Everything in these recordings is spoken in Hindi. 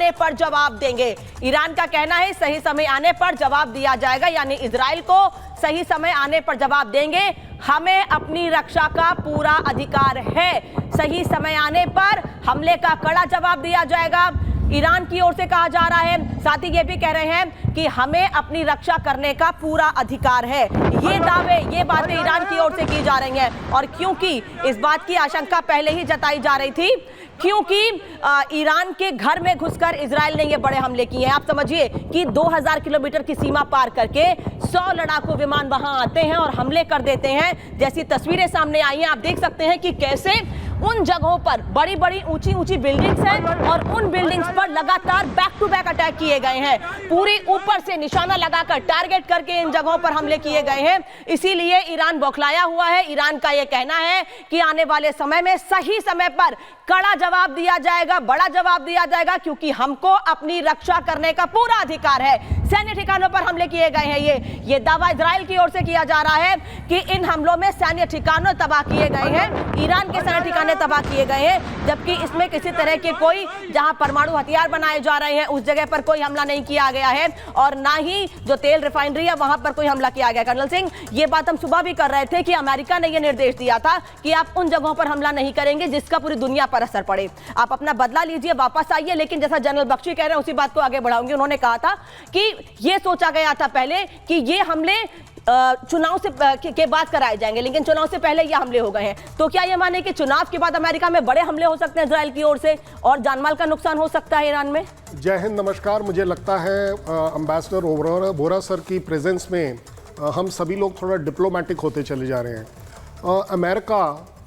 आने पर जवाब देंगे। ईरान का कहना है सही समय आने पर जवाब दिया जाएगा, यानी इजराइल को सही समय आने पर जवाब देंगे। हमें अपनी रक्षा का पूरा अधिकार है, सही समय आने पर हमले का कड़ा जवाब दिया जाएगा, ईरान की ओर से कहा जा रहा है। साथ ही ये भी कह रहे हैं कि हमें अपनी रक्षा करने का पूरा अधिकार है। ये दावे, ये बातें ईरान की ओर से की जा रही हैं। और क्योंकि इस बात की आशंका पहले ही जताई जा रही थी, क्योंकि ईरान के घर में घुसकर इजराइल ने ये बड़े हमले किए हैं। आप समझिए कि 2000 किलोमीटर की सीमा पार करके 100 लड़ाकू विमान वहां आते हैं और हमले कर देते हैं। जैसी तस्वीरें सामने आई हैं, आप देख सकते हैं कि कैसे उन जगहों पर बड़ी बड़ी ऊंची ऊंची बिल्डिंग्स हैं और उन बिल्डिंग्स पर लगातार बैक टू बैक अटैक किए गए हैं। पूरी ऊपर से निशाना लगाकर टारगेट करके इन जगहों पर हमले किए गए हैं। इसीलिए ईरान बौखलाया हुआ है। ईरान का यह कहना है कि आने वाले समय में सही समय पर कड़ा जवाब दिया जाएगा, बड़ा जवाब दिया जाएगा, क्योंकि हमको अपनी रक्षा करने का पूरा अधिकार है। सैन्य ठिकानों पर हमले किए गए हैं। ये दावा इजराइल की ओर से किया जा रहा है कि इन हमलों में सैन्य ठिकानों तबाह किए गए हैं, ईरान के सैन्य ठिकाने तबाह किए गए हैं, जबकि इसमें किसी तरह के कोई जहां परमाणु हथियार बनाए जा रहे हैं उस जगह पर कोई हमला नहीं किया गया है, और ना ही जो तेल रिफाइनरी है वहां पर कोई हमला किया गया। कर्नल सिंह, ये बात हम सुबह भी कर रहे थे कि अमेरिका ने यह निर्देश दिया था कि आप उन जगहों पर हमला नहीं करेंगे जिसका पूरी दुनिया पर असर पड़े, आप अपना बदला लीजिए, वापस आइए। लेकिन जैसा जनरल बख्शी कह रहे हैं उसी बात को आगे बढ़ाऊंगी। उन्होंने कहा था कि यह सोचा गया था पहले कि ये हमले चुनाव से के बाद कराए जाएंगे, लेकिन चुनाव से पहले ये हमले हो गए हैं। तो क्या ये माने कि चुनाव के बाद अमेरिका में बड़े हमले हो सकते हैं इजराइल की ओर से और जानमाल का नुकसान हो सकता है ईरान में? जय हिंद, नमस्कार। मुझे लगता है एम्बेसडर वोहरा सर की प्रेजेंस में हम सभी लोग थोड़ा डिप्लोमेटिक होते चले जा रहे हैं। अमेरिका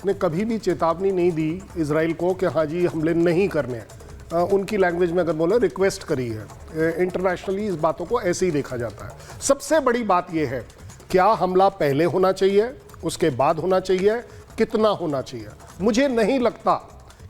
ने कभी भी चेतावनी नहीं दी इजराइल को कि हाँ जी हमले नहीं करने हैं। उनकी लैंग्वेज में अगर बोले रिक्वेस्ट करी है। इंटरनेशनली इस बातों को ऐसे ही देखा जाता है। सबसे बड़ी बात यह है, क्या हमला पहले होना चाहिए, उसके बाद होना चाहिए, कितना होना चाहिए? मुझे नहीं लगता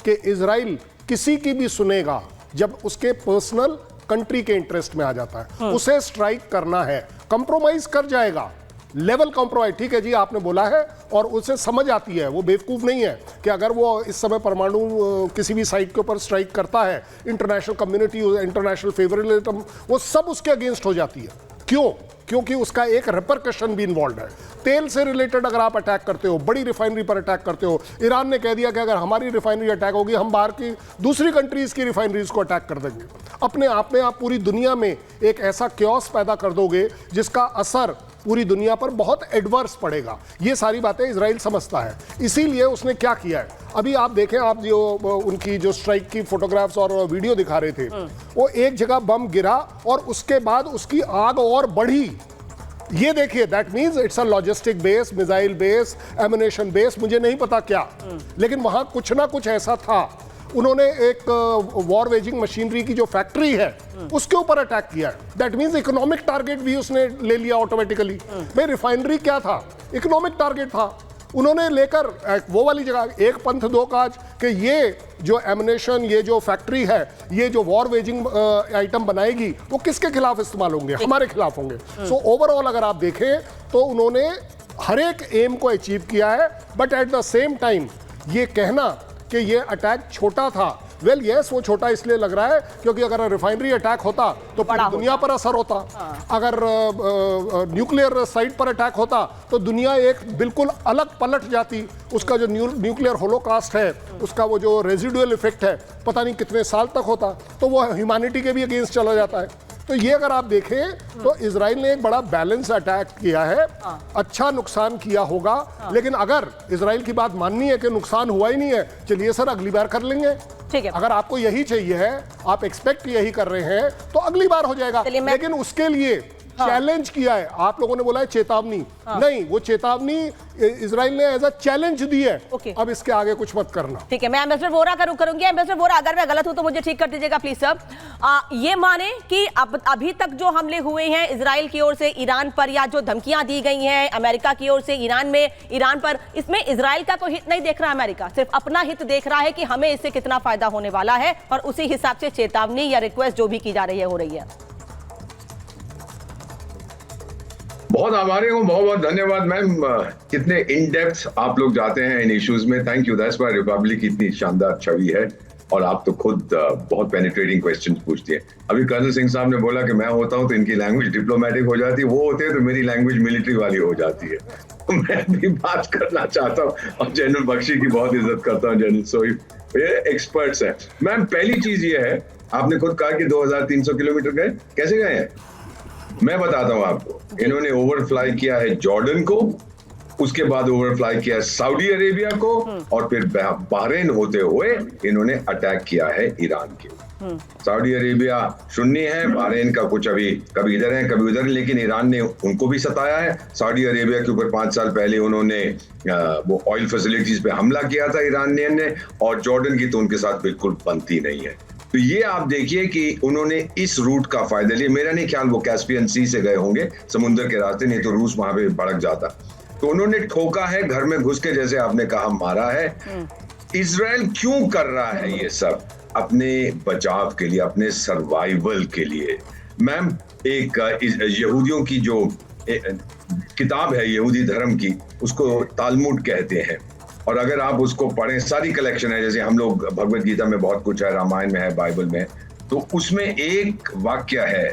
कि इजराइल किसी की भी सुनेगा जब उसके पर्सनल कंट्री के इंटरेस्ट में आ जाता है। उसे स्ट्राइक करना है, कंप्रोमाइज कर जाएगा, लेवल कॉम्प्रोमाइज। ठीक है जी, आपने बोला है और उसे समझ आती है, वो बेवकूफ़ नहीं है कि अगर वो इस समय परमाणु किसी भी साइट के ऊपर स्ट्राइक करता है, इंटरनेशनल कम्युनिटी, इंटरनेशनल फेवरेटिज्म, वो सब उसके अगेंस्ट हो जाती है। क्यों? क्योंकि उसका एक रिपरकशन भी इन्वॉल्व है। तेल से रिलेटेड अगर आप अटैक करते हो, बड़ी रिफाइनरी पर अटैक करते हो, ईरान ने कह दिया कि अगर हमारी रिफाइनरी अटैक होगी हम बाहर की दूसरी कंट्रीज की रिफाइनरीज को अटैक कर देंगे। अपने आप में आप पूरी दुनिया में एक ऐसा क्योस पैदा कर दोगे जिसका असर पूरी दुनिया पर बहुत एडवर्स पड़ेगा। ये सारी बातें इजराइल समझता है। इसीलिए उसने क्या किया है, अभी आप देखें, आप जो उनकी जो स्ट्राइक की फोटोग्राफ्स और वीडियो दिखा रहे थे, वो एक जगह बम गिरा और उसके बाद उसकी आग और बढ़ी। ये देखिए, that means it's a logistic base, missile base, ammunition base, मुझे नहीं पता क्या, लेकिन वहां कुछ ना कुछ ऐसा था। उन्होंने एक वॉर वेजिंग मशीनरी की जो फैक्ट्री है उसके ऊपर अटैक किया है। दैट मींस इकोनॉमिक टारगेट भी उसने ले लिया ऑटोमेटिकली। भाई रिफाइनरी क्या था? इकोनॉमिक टारगेट था। उन्होंने लेकर वो वाली जगह एक पंथ दो काज कि ये जो एमुनेशन, ये जो फैक्ट्री है, ये जो वॉर वेजिंग आइटम बनाएगी, वो किसके खिलाफ इस्तेमाल होंगे? हमारे खिलाफ होंगे। सो ओवरऑल अगर आप देखें तो उन्होंने हर एक एम को अचीव किया है। But at the same time ये कहना कि ये अटैक छोटा था, वेल यस, वो छोटा इसलिए लग रहा है क्योंकि अगर रिफाइनरी अटैक होता तो पूरी दुनिया पर असर होता। अगर न्यूक्लियर साइट पर अटैक होता तो दुनिया एक बिल्कुल अलग पलट जाती। उसका जो न्यूक्लियर होलोकास्ट है, उसका वो जो रेजिडुअल इफेक्ट है, पता नहीं कितने साल तक होता, तो वो ह्यूमैनिटी के भी अगेंस्ट चला जाता है। तो ये अगर आप देखें तो इजराइल ने एक बड़ा बैलेंस अटैक किया है। अच्छा नुकसान किया होगा, लेकिन अगर इजराइल की बात माननी है कि नुकसान हुआ ही नहीं है, चलिए सर अगली बार कर लेंगे। ठीक है, अगर आपको यही चाहिए है, आप एक्सपेक्ट यही कर रहे हैं, तो अगली बार हो जाएगा। लेकिन उसके लिए चैलेंज किया है। आप लोगों ने बोला है चेतावनी, नहीं, वो चेतावनी इजराइल ने एज अ चैलेंज दी है। अब इसके आगे कुछ मत करना। ठीक है, मैं एम्बेसडर वोहरा करूंगी। एम्बेसडर वोहरा, अगर मैं गलत हूं तो मुझे ठीक कर दीजिएगा प्लीज सर। ये माने कि अब अभी तक जो हमले हुए हैं इजराइल की ओर से ईरान पर, या जो धमकियां दी गई हैं अमेरिका की ओर से ईरान पर, इसमें इजराइल का कोई हित नहीं देख रहा। अमेरिका सिर्फ अपना हित देख रहा है कि हमें इससे कितना फायदा होने वाला है, और उसी हिसाब से चेतावनी या रिक्वेस्ट जो भी की जा रही है हो रही है। बहुत आभारी हूँ, बहुत बहुत धन्यवाद मैम। कितने इन डेप्थ आप लोग जाते हैं इन इश्यूज में। Thank you, that's why Republic इतनी शानदार छवि है। और आप तो खुद बहुत पेनिट्रेटिंग क्वेश्चन पूछती हैं। अभी कर्नल सिंह साहब ने बोला कि मैं होता हूं तो इनकी लैंग्वेज डिप्लोमेटिक हो जाती है, वो होते हैं तो मेरी लैंग्वेज मिलिट्री वाली हो जाती है। तो मैं भी बात करना चाहता हूँ और जनरल बख्शी की बहुत इज्जत करता हूँ, जनरल सोई ये एक्सपर्ट्स हैं। मैम पहली चीज ये है, आपने खुद कहा कि 2300 किलोमीटर गए, कैसे गए हैं मैं बताता हूँ आपको। इन्होंने ओवरफ्लाई किया है जॉर्डन को, उसके बाद ओवरफ्लाई किया है सऊदी अरेबिया को, और फिर बहरीन होते हुए इन्होंने अटैक किया है ईरान के। सऊदी अरेबिया शून्य है, बहरीन का कुछ अभी कभी इधर है कभी उधर, लेकिन ईरान ने उनको भी सताया है। सऊदी अरेबिया के ऊपर 5 साल पहले उन्होंने वो ऑयल फैसिलिटीज पे हमला किया था ईरानियन ने, और जॉर्डन की तो उनके साथ बिल्कुल बनती नहीं है। तो ये आप देखिए कि उन्होंने इस रूट का फायदा लिया। मेरा नहीं ख्याल वो कैस्पियन सी से गए होंगे, समुद्र के रास्ते, नहीं तो रूस वहां पे भड़क जाता। तो उन्होंने ठोका है, घर में घुस के, जैसे आपने कहा, मारा है। इजराइल क्यों कर रहा है ये सब? अपने बचाव के लिए, अपने सर्वाइवल के लिए। मैम एक यहूदियों की जो किताब है यहूदी धर्म की, उसको तालमुड कहते हैं, और अगर आप उसको पढ़ें, सारी कलेक्शन है, जैसे हम लोग भगवत गीता में बहुत कुछ है, रामायण में है, बाइबल में, तो उसमें एक वाक्य है,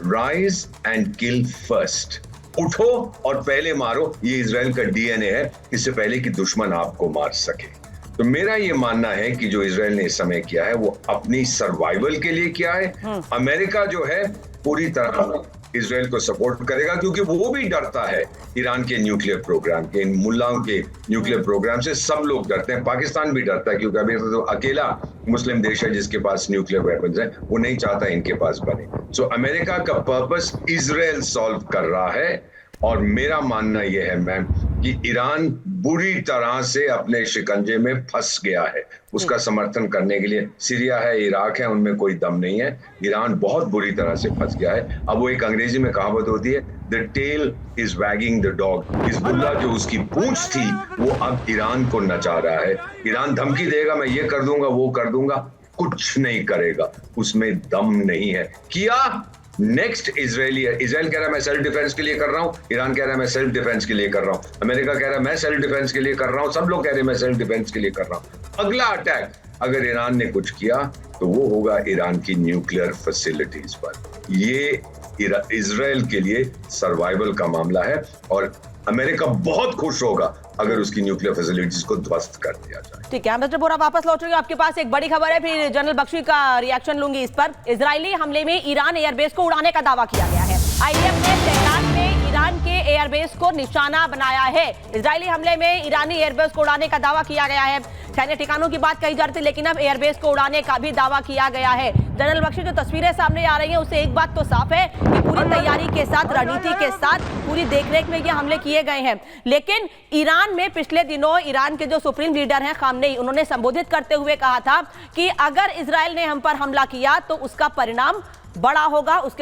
राइज एंड किल फर्स्ट, उठो और पहले मारो। ये इजराइल का डीएनए है, इससे पहले कि दुश्मन आपको मार सके। तो मेरा ये मानना है कि जो इजराइल ने इस समय किया है वो अपनी सर्वाइवल के लिए किया है। अमेरिका जो है पूरी तरह इजराइल को सपोर्ट करेगा, क्योंकि वो भी डरता है ईरान के न्यूक्लियर प्रोग्राम के, इन मुल्लाओं के न्यूक्लियर प्रोग्राम से सब लोग डरते हैं। पाकिस्तान भी डरता है, क्योंकि अभी तो अकेला मुस्लिम देश है जिसके पास न्यूक्लियर वेपन्स है, वो नहीं चाहता इनके पास बने। सो अमेरिका का पर्पस इजराइल सॉल्व कर रहा है, और मेरा मानना यह है मैम कि ईरान बुरी तरह से अपने शिकंजे में फंस गया है। उसका समर्थन करने के लिए सीरिया है, इराक है, उनमें कोई दम नहीं है। ईरान बहुत बुरी तरह से फंस गया है। अब वो एक अंग्रेजी में कहावत होती है, the tail is wagging the dog. Hezbollah जो उसकी पूंछ थी वो अब ईरान को नचा रहा है। ईरान धमकी देगा, मैं ये कर दूंगा वो कर दूंगा, कुछ नहीं करेगा, उसमें दम नहीं है। किया नेक्स्ट इजराइल कह रहा है मैं सेल्फ डिफेंस के लिए कर रहा हूं, ईरान कह रहा है मैं सेल्फ डिफेंस के लिए कर रहा हूं, अमेरिका कह रहा है मैं सेल्फ डिफेंस के लिए कर रहा हूं, सब लोग कह रहे हैं मैं सेल्फ डिफेंस के लिए कर रहा हूं। अगला अटैक अगर ईरान ने कुछ किया तो वो होगा ईरान की न्यूक्लियर फैसिलिटीज पर। ये इजराइल के लिए सर्वाइवल का मामला है, और अमेरिका बहुत खुश होगा अगर उसकी न्यूक्लियर फैसिलिटीज को ध्वस्त कर दिया जाए। ठीक है, मिस्टर बोरा वापस लौट रही हूं आपके पास। एक बड़ी खबर है, फिर जनरल बख्शी का रिएक्शन लूंगी इस पर। इजरायली हमले में ईरान एयरबेस को उड़ाने का दावा किया गया है। आईएफ ने तेहरान में ईरान के एयरबेस को निशाना बनाया है। इजरायली हमले में ईरानी एयरबेस को उड़ाने का दावा किया गया है। सैन्य ठिकानों की बात कही जा रही थी, लेकिन अब एयरबेस को उड़ाने का भी दावा किया गया है। जनरल बख्शी, जो तस्वीरें सामने आ रही हैं उससे एक बात तो साफ है कि पूरी तैयारी के साथ, रणनीति के साथ, पूरी देखरेख में ये हमले किए गए हैं। लेकिन ईरान में पिछले दिनों ईरान के जो सुप्रीम लीडर हैं खामनेई, उन्होंने संबोधित करते हुए कहा था कि अगर इजराइल ने हम पर हमला किया तो उसका परिणाम बड़ा होगा। उसके